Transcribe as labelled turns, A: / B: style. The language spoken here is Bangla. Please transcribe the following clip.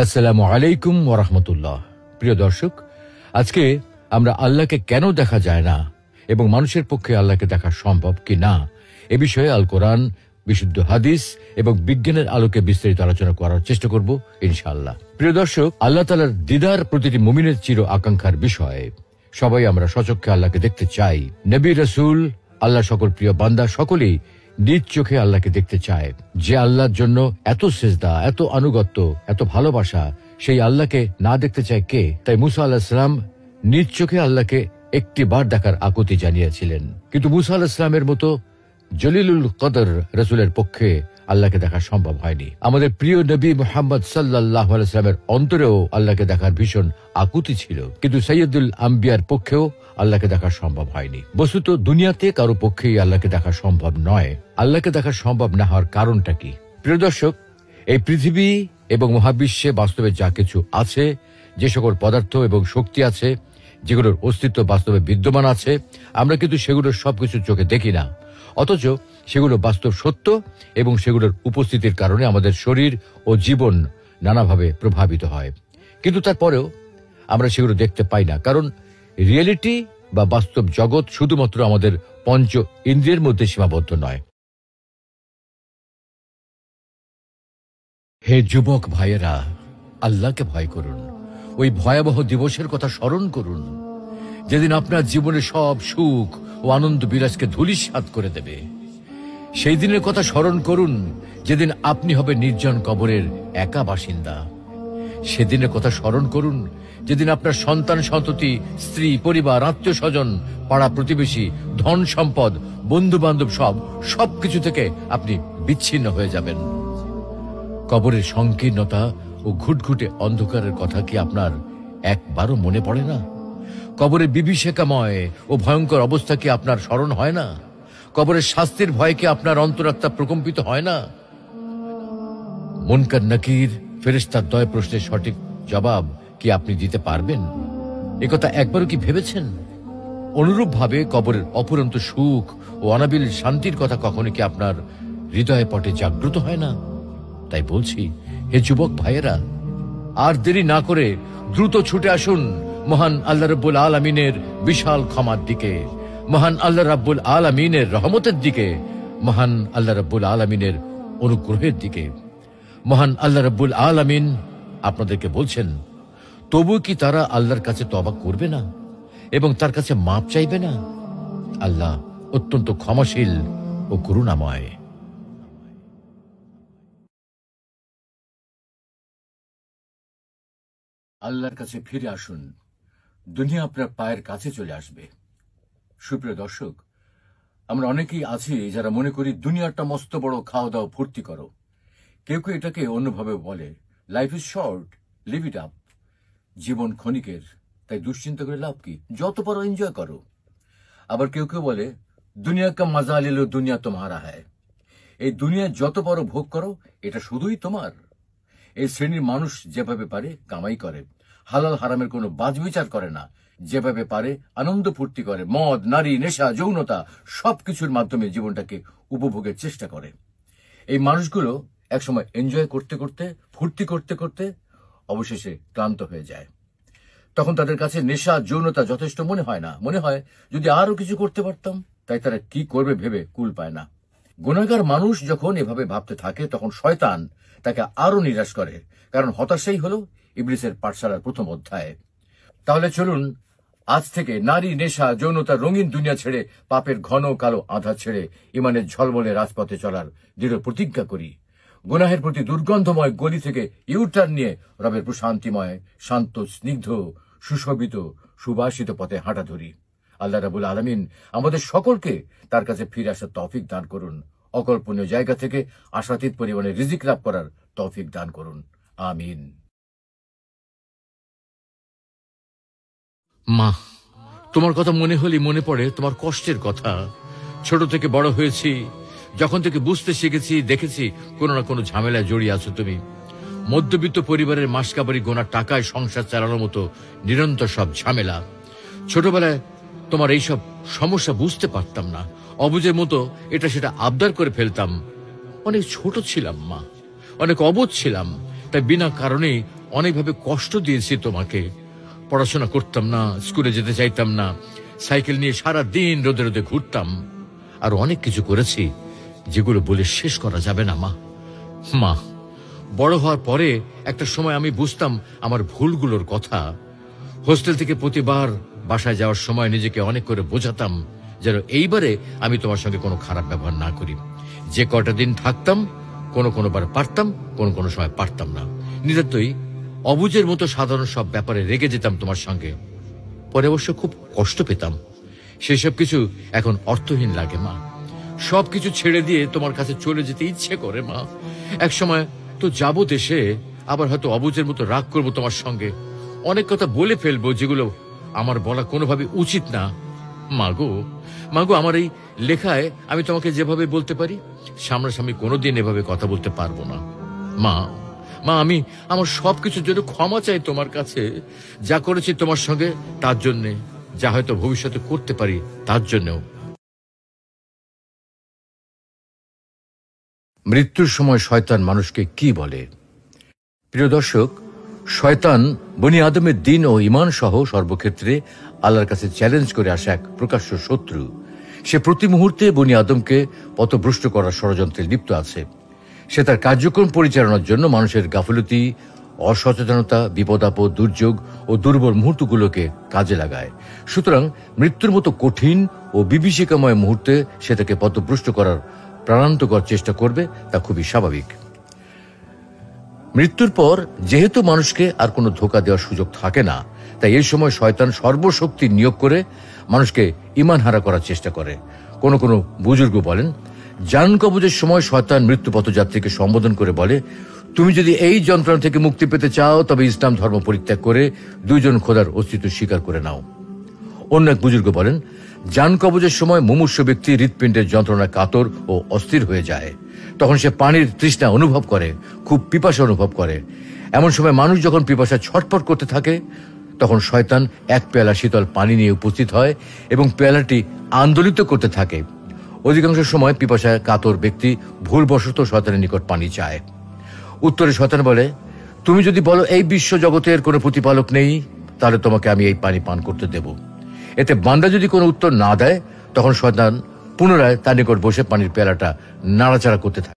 A: আসসালামু আলাইকুম ওয়া রাহমাতুল্লাহ। প্রিয় দর্শক, আজকে আমরা আল্লাহকে কেন দেখা যায় না এবং মানুষের পক্ষে আল্লাহকে দেখা সম্ভব কি না এ বিষয়ে আল কোরআন, বিশুদ্ধ হাদিস এবং বিজ্ঞানের আলোকে বিস্তারিত আলোচনা করার চেষ্টা করব ইনশাআল্লাহ। প্রিয় দর্শক, আল্লাহ তাআলার দিদার প্রতিটি মুমিনের চির আকাঙ্ক্ষার বিষয়। সবাই আমরা সচক্ষে আল্লাহকে দেখতে চাই। নবী, রাসূল, আল্লাহ সকল প্রিয় বান্দা সকলেই নিজ চোখে আল্লাহকে দেখতে চায়। যে আল্লাহর জন্য এত সিজদা, এত আনুগত্য, এত ভালোবাসা, সেই আল্লাহকে না দেখতে চায় কে? তাই মুসা আলাইহিস সালাম নিজ চোখে আল্লাহকে একটি বার দেখার আকুতি জানিয়েছিলেন। কিন্তু মুসা আলাইহিস সালামের মতো জলিলুল কদর রাসূলের পক্ষে আল্লাহকে দেখা সম্ভব হয়নি। আমাদের প্রিয় নবী মুহাম্মদ সাল্লাল্লাহু আলাইহি ওয়াসাল্লামের অন্তরেও আল্লাহকে দেখার ভীষণ আকুতি ছিল, কিন্তু সাইয়্যিদুল আম্বিয়ার পক্ষেও আল্লাহকে দেখা সম্ভব হয়নি। বস্তুত দুনিয়াতে কারো পক্ষেই আল্লাহকে দেখা সম্ভব নয়। আল্লাহকে দেখা সম্ভব না হওয়ার কারণটা কি? প্রিয় দর্শক, এই পৃথিবী এবং মহাবিশ্বে বাস্তবে যা কিছু আছে, যে সকল পদার্থ এবং শক্তি আছে, যেগুলোর অস্তিত্ব বাস্তবে বিদ্যমান আছে, আমরা কিন্তু সেগুলোর সবকিছু চোখে দেখি না। অথচ সেগুলো বাস্তব সত্য এবং সেগুলোর উপস্থিতির কারণে আমাদের শরীর ও জীবন নানাভাবে প্রভাবিত হয়। কিন্তু তারপরেও আমরা সেগুলো দেখতে পাই না, কারণ রিয়েলিটি বা বাস্তব জগৎ শুধুমাত্র আমাদের পঞ্চ ইন্দ্রিয়ের মধ্যে সীমাবদ্ধ নয়। হে যুবক ভাইয়েরা, আল্লাহকে ভয় করুন। ওই ভয়াবহ দিবসের কথা স্মরণ করুন, যেদিন আপনার জীবনে সব সুখ ও আনন্দ বিলাসকে ধূলিসাৎ করে দেবে। সেই দিনের কথা স্মরণ করুন, যেদিন আপনি হবে নির্জন কবরের একা বাসিন্দা। সেদিনের কথা স্মরণ করুন, যেদিন আপনার সন্তান সন্ততি, স্ত্রী, পরিবার, আত্মীয় স্বজন, পাড়া প্রতিবেশী, ধন সম্পদ, বন্ধু বান্ধব সবকিছু থেকে আপনি বিচ্ছিন্ন হয়ে যাবেন। কবরের সংকীর্ণতা ও ঘুটঘুটে অন্ধকারের কথা কি আপনার একবারও মনে পড়ে না? কবরের বিভীষিকাময় ও ভয়ঙ্কর অবস্থা কি আপনার স্মরণ হয় না? কবরের শাস্তির ভয় কি আপনার অন্তরাত্মা প্রকম্পিত হয় না? মুনকার নাকির ফেরেশতার দয় প্রশ্নের সঠিক জবাব কি আপনি দিতে পারবেন? একথা একবারও কি ভেবেছেন? অনুরূপভাবে কবরের অপুরন্ত সুখ ও অনাবিল শান্তির কথা কখনো কি আপনার হৃদয়ে পটে জাগ্রত হয় না? তাই বলছি, হে যুবক ভাইয়েরা, আর দেরি না করে দ্রুত ছুটে আসুন মহান আল্লাহ রাব্বুল আলামিনের বিশাল ক্ষমার দিকে, মহান আল্লাহ রাব্বুল আলামিনের রহমতের দিকে, মহান আল্লাহ রাব্বুল আলামিনের অনুগ্রহের দিকে। মহান আল্লাহ রাব্বুল আলামিন আপনাদেরকে বলছেন, তবু কি তারা আল্লাহর কাছে তওবা করবে না এবং তার কাছে মাপ চাইবে না? আল্লাহ অত্যন্ত ক্ষমাশীল ও করুণাময়। আল্লাহর কাছে ফিরে আসুন, দুনিয়া আপনার পায়ের কাছে চলে আসবে। সুপ্রিয় দর্শক, আমরা অনেকেই আছি যারা মনে করি দুনিয়াটা মস্ত বড়, খাওয়া দাওয়া ফুর্তি করো। কেউ কেউ এটাকে অন্যভাবে বলে, life is short, live it up. জীবন ক্ষণিকের, তাই দুশ্চিন্তা করে লাভ কি, যত পারো এনজয় করো। আবার কেউ কেউ বলে, দুনিয়া কা মজা লে লো, দুনিয়া তোমারা হ্যায়। এই দুনিয়া যত পারো ভোগ করো, এটা শুধুই তোমার। এই শ্রেণীর মানুষ যেভাবে পারে কামাই করে, হালাল হারামের কোনো বাছবিচার করে না, যেভাবে পারে আনন্দ ফুর্তি করে, মদ, নারী, নেশা, যৌনতা সবকিছুর মাধ্যমে জীবনটাকে উপভোগের চেষ্টা করে। এই মানুষগুলো একসময় এনজয় করতে করতে, ফুর্তি করতে করতে অবশেষে ক্লান্ত হয়ে যায়। তখন তাদের কাছে নেশা, যৌনতা যথেষ্ট মনে হয় না। মনে হয় যদি আরো কিছু করতে পারতাম। তাই তারা কি করবে ভেবে কুল পায় না। গুনাহগার মানুষ যখন এভাবে ভাবতে থাকে, তখন শয়তান তাকে আরো নিরাশ করে, কারণ হতাশাই হলো ইবলিসের পাঠশালার প্রথম অধ্যায়। তাহলে চলুন আজ থেকে নারী, নেশা, যৌনতার রঙিন দুনিয়া ছেড়ে, পাপের ঘন কালো আঁধার ছেড়ে ইমানের ঝলমলে রাজপথে চলার দৃঢ় প্রতিজ্ঞা করি। গুনাহের প্রতি দুর্গন্ধময় গলি থেকে ইউটার্ন নিয়ে রবের প্রশান্তিময়, শান্ত, স্নিগ্ধ, সুশোভিত, সুবাসিত পথে হাঁটা ধরি। আল্লাহ রাব্বুল আলামিন আমাদের সকলকে তার কাছে ফিরে আসার তৌফিক দান করুন। অকল্পনীয় জায়গা থেকে আশাতীত পরিমাণে রিজিক লাভ করার তৌফিক দান করুন। আমিন। মা, তোমার কথা মনে হলেই মনে পড়ে তোমার কষ্টের কথা। ছোট থেকে বড় হয়েছি, যখন থেকে বুঝতে শিখেছি, দেখেছি কোনো না কোনো ঝামেলায় জড়িয়ে আছো তুমি। মধ্যবিত্ত পরিবারের মাসকাবারি গোনা টাকায় সংসার চালানোর মতো নিরন্তর সব ঝামেলা। ছোটবেলায় তোমার এইসব সমস্যা বুঝতে পারতাম না, অবুঝের মতো এটা সেটা আবদার করে ফেলতাম। অনেক ছোট ছিলাম মা, অনেক অবোধ ছিলাম, তাই বিনা কারণে
B: অনেকভাবে কষ্ট দিয়েছি তোমাকে। পড়াশোনা করতাম না, স্কুলে যেতে চাইতাম না, সাইকেল নিয়ে সারা দিন রোদে রোদে ঘুরতাম। আর অনেক কিছু করেছি যেগুলো বলে শেষ করা যাবে না মা। মা, বড় হওয়ার পরে একটা সময় আমি বুঝতাম আমার ভুলগুলোর কথা। হোস্টেল থেকে প্রতিবার বাসায় যাওয়ার সময় নিজেকে অনেক করে বোঝাতাম যেন এইবারে আমি তোমার সঙ্গে কোনো খারাপ ব্যবহার না করি। যে কটা দিন থাকতাম কোনো বার পারতাম, কোনো সময় পারতাম না। নিতান্তই অবুঝের মতো সাধারণ সব ব্যাপারে রেগে যেতাম তোমার সঙ্গে। পরে অবশ্য খুব কষ্ট পেতাম। সেসব কিছু এখন অর্থহীন লাগে মা। সবকিছু ছেড়ে দিয়ে তোমার কাছে চলে যেতে ইচ্ছে করে মা। এক সময় তো যাবো দেশে, আবার হয়তো অবুঝের মতো রাগ করবো তোমার সঙ্গে, অনেক কথা বলে ফেলবো যেগুলো আমার বলা কোনোভাবে উচিত না। মাগো, আমার এই লেখায় আমি তোমাকে যেভাবে বলতে পারি, সামনাসামনি কোনোদিন এভাবে কথা বলতে পারবো না। মা, আমি আমার সবকিছুর জন্য ক্ষমা চাই তোমার কাছে। যা করেছি তোমার সঙ্গে তার জন্যে, যা হয়তো ভবিষ্যতে করতে পারি তার জন্যও।
A: মৃত্যুর সময় শয়তান মানুষকে কি বলে? প্রিয় দর্শক, শয়তান বনি আদমের দিন ও ঈমান সহ সর্বক্ষেত্রে আল্লাহর কাছে চ্যালেঞ্জ করে আসা এক প্রকাশ্য শত্রু। সে প্রতি মুহূর্তে বনি আদমকে পথভ্রষ্ট করার ষড়যন্ত্রে লিপ্ত আছে। সে তার কার্যক্রম পরিচালনার জন্য মানুষের গাফিলতি, অসচেতনতা, বিপদ আপদ, দুর্যোগ ও দুর্বল মুহূর্তগুলোকে কাজে লাগায়। সুতরাং মৃত্যুর মতো কঠিন ও বিভীষিকাময় মুহূর্তে সে তাকে পথভ্রষ্ট করার প্রাণান্তকর চেষ্টা করবে, তা খুবই স্বাভাবিক। মৃত্যুর পর যেহেতু মানুষকে আর কোনো ধোঁকা দেওয়ার সুযোগ থাকে না, তাই এই সময় শয়তান সর্বশক্তি নিয়োগ করে মানুষকে ঈমান হারা করার চেষ্টা করে। কোন বুজুর্গ বলেন, জান কবজের সময় শয়তান মৃত্যু পথযাত্রীকে সম্বোধন করে বলে, তুমি যদি এই যন্ত্রণা থেকে মুক্তি পেতে চাও তবে ইসলাম ধর্ম পরিত্যাগ করে দুইজন খোদার অস্তিত্ব স্বীকার করে নাও। অন্য এক বুজুর্গ বলেন, জান কবজের সময় মুমূর্ষু ব্যক্তি হৃৎপিণ্ডের যন্ত্রণা কাতর ও অস্থির হয়ে যায়। তখন সে পানির তৃষ্ণা অনুভব করে, খুব পিপাসা অনুভব করে। এমন সময় মানুষ যখন পিপাসা ছটফট করতে থাকে, তখন শয়তান এক পেয়ালা শীতল পানি নিয়ে উপস্থিত হয় এবং পেয়ালাটি আন্দোলিত করতে থাকে। অধিকাংশ সময় পিপাসায় কাতর ব্যক্তি ভুলবশত শয়তানের নিকট পানি চায়। উত্তরে শয়তান বলে, তুমি যদি বলো এই বিশ্ব জগতের কোনো প্রতিপালক নেই, তাহলে তোমাকে আমি এই পানি পান করতে দেব। এতে বান্দা যদি কোনো উত্তর না দেয়, তখন শয়তান পুনরায় তার নিকট বসে পানির পেয়ালাটা নাড়াচাড়া করতে থাকে।